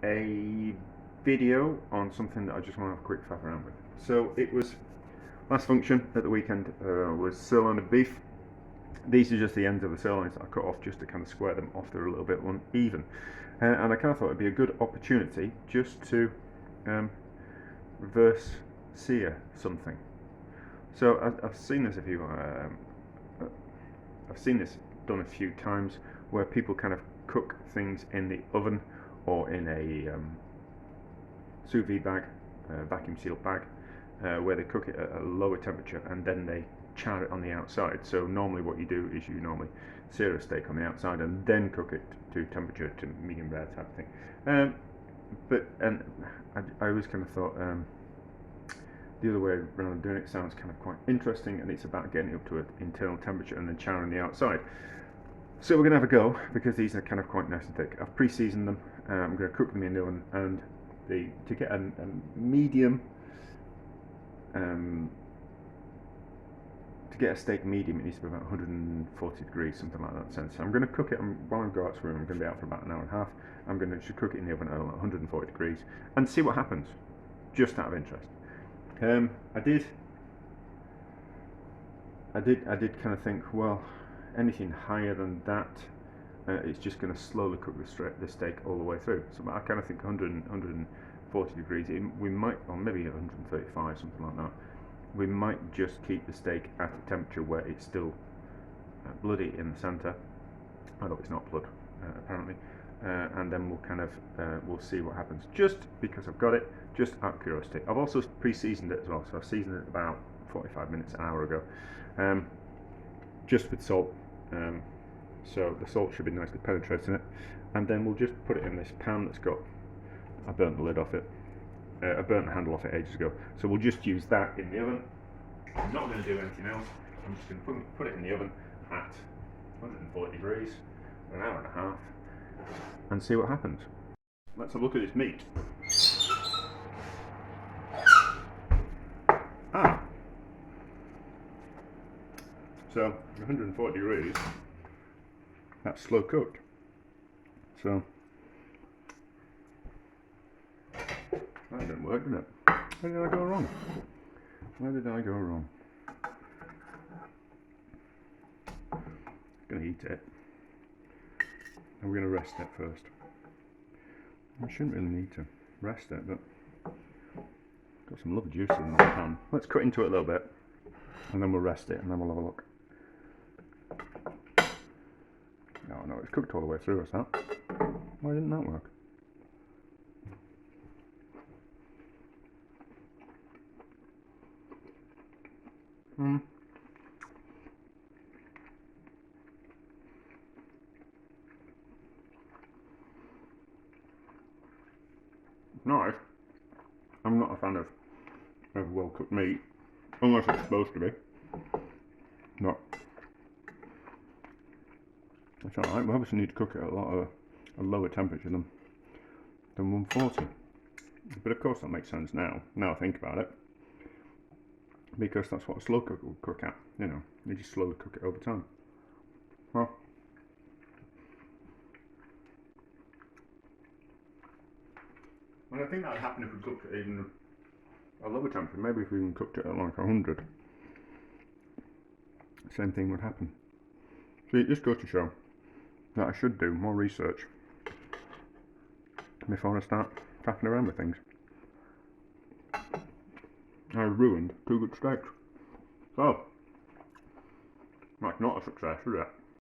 a video on something that I just want to have a quick faff around with. So it was last function at the weekend was sirloin of beef. These are just the ends of the sirloins that I cut off just to kind of square them off. They're a little bit uneven, and I kind of thought it'd be a good opportunity just to reverse sear something. So I've seen this I've seen this done a few times where people kind of cook things in the oven or in a sous vide bag, vacuum sealed bag, where they cook it at a lower temperature and then they char it on the outside. So normally what you do is you normally sear a steak on the outside and then cook it to temperature to medium rare type of thing. But I always kind of thought the other way around doing it sounds kind of quite interesting, and it's about getting it up to an internal temperature and then charring the outside. So we're going to have a go, because these are kind of quite nice and thick. I've pre-seasoned them. I'm going to cook them in the oven, and to get a medium, to get a steak medium, it needs to be about 140 degrees, something like that sense. So I'm going to cook it, while I go out to the room, I'm going to be out for about an hour and a half. I'm going to just cook it in the oven at 140 degrees and see what happens, just out of interest. I did kind of think, well, anything higher than that, it's just going to slowly cook the steak all the way through. So I kind of think 140 degrees, we might, or maybe 135, something like that. We might just keep the steak at a temperature where it's still bloody in the centre, although it's not blood apparently, and then we'll kind of we'll see what happens. Just because I've got it, just out of curiosity. I've also pre-seasoned it as well, so I've seasoned it about 45 minutes, an hour ago, just with salt. So the salt should be nicely penetrating it, and then we'll just put it in this pan that's got, I burnt the lid off it. I burnt the handle off it ages ago, so we'll just use that in the oven. I'm not going to do anything else. I'm just going to put it in the oven at 140 degrees for an hour and a half and see what happens. Let's have a look at this meat. So 140 degrees, that's slow cooked. So that didn't work, did it? Where did I go wrong? Where did I go wrong? I'm going to eat it. And we're going to rest it first. I shouldn't really need to rest it, but got some lovely juice in that pan. Let's cut into it a little bit, and then we'll rest it, and then we'll have a look. Oh no, it's cooked all the way through, is that? Why didn't that work? Nice. I'm not a fan of well cooked meat, unless it's supposed to be. No. It's alright, we obviously need to cook it at a lower temperature than 140. But of course that makes sense now I think about it. Because that's what a slow cooker will cook at, you know, you just slowly cook it over time. Well, I think that would happen if we cooked it even a lower temperature. Maybe if we even cooked it at like 100, same thing would happen. So it just goes to show that I should do more research before I start faffing around with things. I ruined 2 good steaks. So, that's not a success, is it?